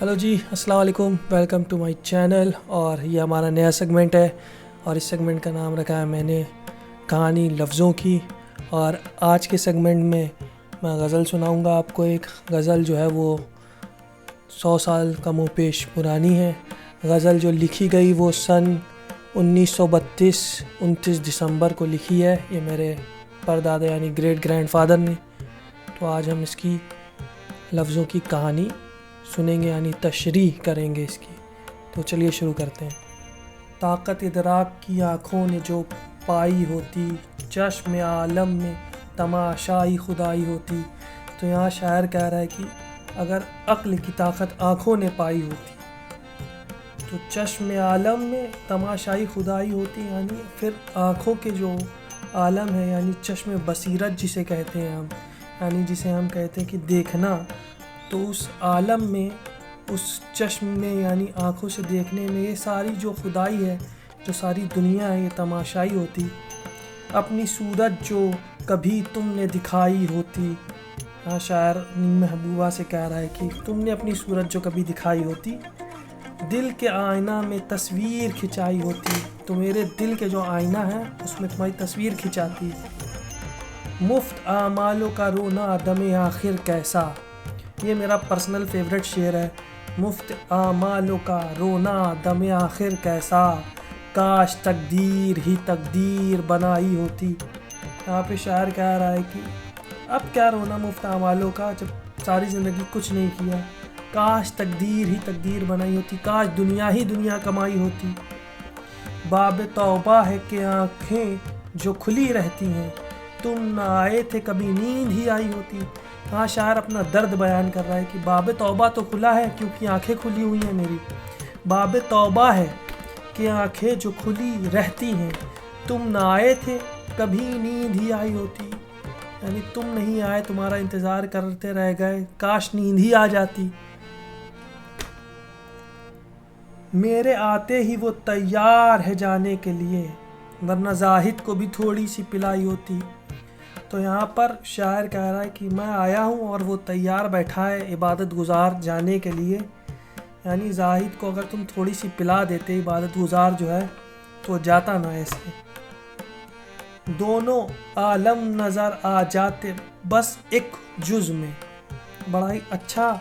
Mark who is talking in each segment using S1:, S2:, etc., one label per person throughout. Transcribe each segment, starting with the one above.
S1: Hello जी, अस्सलाम वालेकुम। Welcome to my channel. और ये हमारा नया सेगमेंट है और इस सेगमेंट का नाम रखा है मैंने कहानी लफ्ज़ों की। और आज के सेगमेंट में मैं गज़ल सुनाऊंगा आपको। एक गज़ल जो है वो 100 साल कम व पेश पुरानी है। गज़ल जो लिखी गई वो सन 1932 29 दिसंबर को लिखी है। ये मेरे परदादा यानी ग्रेट ग्रैंडफादर ने। तो आज हम इसकी लफ्ज़ों की कहानी सुनेंगे यानी तशरीह करेंगे इसकी। तो चलिए शुरू करते हैं। ताकत इदराक की आँखों ने जो पाई होती, चश्म आलम में तमाशाई खुदाई होती। तो यहाँ शायर कह रहा है कि अगर अक्ल की ताकत आँखों ने पाई होती तो चश्म आलम में तमाशाई खुदाई होती, यानी फिर आँखों के जो आलम है यानी चश्म बसीरत जिसे कहते हैं हम, यानी जिसे हम कहते हैं कि देखना, तो उस आलम में, उस चश्म में यानी आँखों से देखने में ये सारी जो खुदाई है, जो सारी दुनिया है, ये तमाशाई होती। अपनी सूरत जो कभी तुमने दिखाई होती। हाँ, शायर महबूबा से कह रहा है कि तुमने अपनी सूरत जो कभी दिखाई होती, दिल के आईना में तस्वीर खिंचाई होती। तो मेरे दिल के जो आईना है उसमें तुम्हारी तस्वीर खिंचाती। मुफ्त आमालों का रोना दमे आखिर कैसा, ये मेरा पर्सनल फेवरेट शेर है। मुफ्त आमालों का रोना दमे आखिर कैसा, काश तकदीर ही तकदीर बनाई होती। यहाँ पे शायर कह रहा है कि अब क्या रोना मुफ्त आमालों का, जब सारी ज़िंदगी कुछ नहीं किया। काश तकदीर ही तकदीर बनाई होती, काश दुनिया ही दुनिया कमाई होती। बाब तौबा है कि आँखें जो खुली रहती हैं, तुम ना आए थे कभी नींद ही आई होती। हाँ, शायर अपना दर्द बयान कर रहा है कि बाब तौबा तो खुला है क्योंकि आंखें खुली हुई हैं मेरी। बाब तौबा है कि आंखें जो खुली रहती हैं, तुम ना आए थे कभी नींद ही आई होती। यानी तुम नहीं आए, तुम्हारा इंतज़ार करते रह गए, काश नींद ही आ जाती। मेरे आते ही वो तैयार है जाने के लिए, वरना जाहिद को भी थोड़ी सी पिलाई होती। तो यहाँ पर शायर कह रहा है कि मैं आया हूँ और वो तैयार बैठा है इबादत गुजार जाने के लिए। यानी जाहिद को अगर तुम थोड़ी सी पिला देते इबादत गुजार जो है, तो जाता ना ऐसे। दोनों आलम नज़र आ जाते बस एक जुज़ में। बड़ा ही अच्छा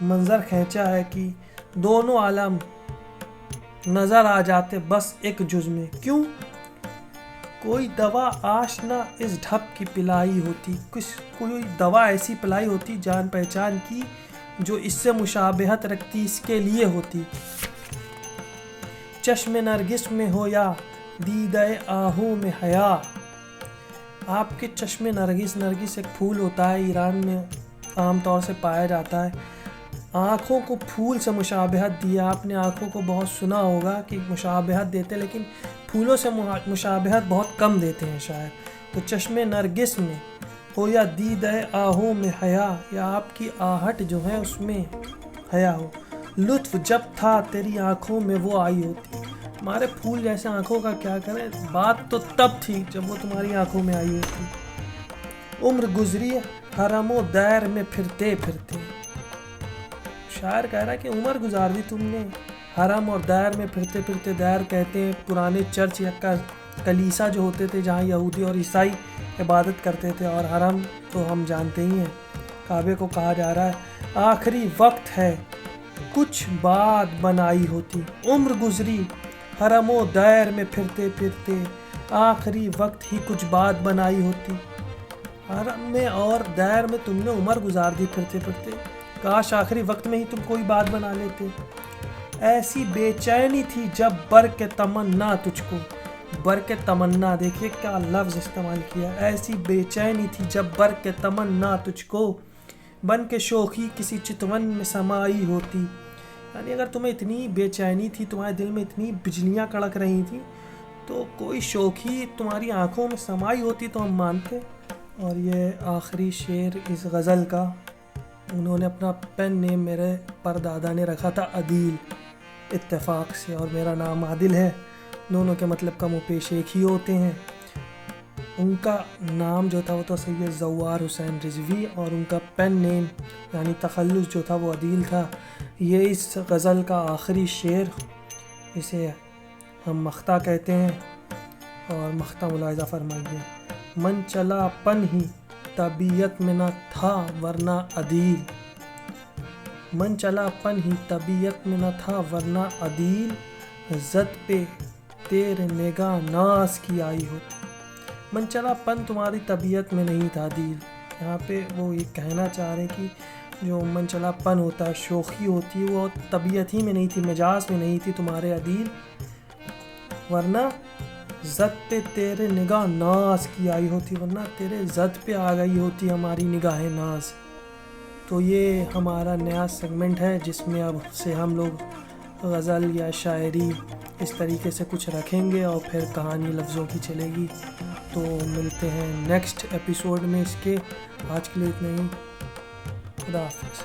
S1: मंज़र खींचा है कि दोनों आलम नज़र आ जाते बस एक जुज़ में। क्यों? कोई दवा आशना इस ढप की पिलाई होती। कोई दवा ऐसी पिलाई होती जान पहचान की, जो इससे मुशाबहत रखती, इसके लिए होती। चश्मे नरगिस में हो या दीदे आहू में हया। आपके चश्मे नरगिस, नरगिस एक फूल होता है, ईरान में आम तौर से पाया जाता है। आँखों को फूल से मुशाबहत दी। आपने आँखों को बहुत सुना होगा कि मुशाबहत देते, लेकिन फूलों से मुशाबहत बहुत कम देते हैं शायद। तो चश्मे नरगिस में हो या दीदे आहू में हया, या आपकी आहट जो है उसमें हया हो। लुत्फ़ जब था तेरी आँखों में वो आई होती। हमारे फूल जैसे आँखों का क्या करें, बात तो तब थी जब वो तुम्हारी आँखों में आई होती। उम्र गुजरी हरमो दैर में फिरते फिरते। शायर कह रहा है कि उम्र गुजार दी तुमने हरम और दैर में फिरते फिरते। दैर कहते हैं पुराने चर्च या कलीसा जो होते थे, जहाँ यहूदी और ईसाई इबादत करते थे, और हरम तो हम जानते ही हैं, काबे को कहा जा रहा है। आखिरी वक्त है कुछ बात बनाई होती। उम्र गुजरी हरमो दैर में फिरते फिरते, आखिरी वक्त ही कुछ बात बनाई होती। हरम में और दैर में तुमने उम्र गुजार दी फिरते फिरते, काश आखिरी वक्त में ही तुम कोई बात बना लेते। ऐसी बेचैनी थी जब बर के तमन्ना तुझको। बर के तमन्ना, देखिए क्या लफ्ज़ इस्तेमाल किया। ऐसी बेचैनी थी जब बर के तमन्ना तुझको, बन के शोखी किसी चितवन में समाई होती। यानी अगर तुम्हें इतनी बेचैनी थी, तुम्हारे दिल में इतनी बिजलियाँ कड़क रही थी, तो कोई शोखी तुम्हारी आँखों में समाई होती तो हम मानते। और ये आखिरी शेर इस गज़ल का, उन्होंने अपना पेन नेम मेरे परदादा ने रखा था अदील, इत्तेफाक से, और मेरा नाम आदिल है। दोनों के मतलब कम पेश एक ही होते हैं। उनका नाम जो था वो तो सैयद ज़व्वार हुसैन रिज़वी, और उनका पेन नेम यानी तखल्लुस जो था वो अदील था। یہ اس غزل کا آخری شعر، اسے ہم مقطع کہتے ہیں، اور مقطع ملاحظہ فرمائیے۔ من چلا پن ہی طبیعت میں نہ تھا ورنہ عدیل، من چلا پن ہی طبیعت میں نہ تھا ورنہ عدیل، زد پہ تیرے نگاہ ناز کی آئی ہو۔ من چلا پن تمہاری طبیعت میں نہیں تھا عدیل، یہاں پہ وہ یہ کہنا چاہ رہے کہ جو من چلا پن ہوتا ہے، شوخی ہوتی ہے، وہ طبیعت ہی میں نہیں تھی، مجاز میں نہیں تھی تمہارے عدیل، ورنہ زد پہ تیرے نگاہ ناز کی آئی ہوتی، ورنہ تیرے زد پہ آ گئی ہوتی ہماری نگاہ ناز۔ تو یہ ہمارا نیا سیگمنٹ ہے جس میں اب سے ہم لوگ غزل یا شاعری اس طریقے سے کچھ رکھیں گے، اور پھر کہانی لفظوں کی چلے گی۔ تو ملتے ہیں نیکسٹ ایپیسوڈ میں اس کے، آج کے لیے اتنا ہی، خدا حافظ۔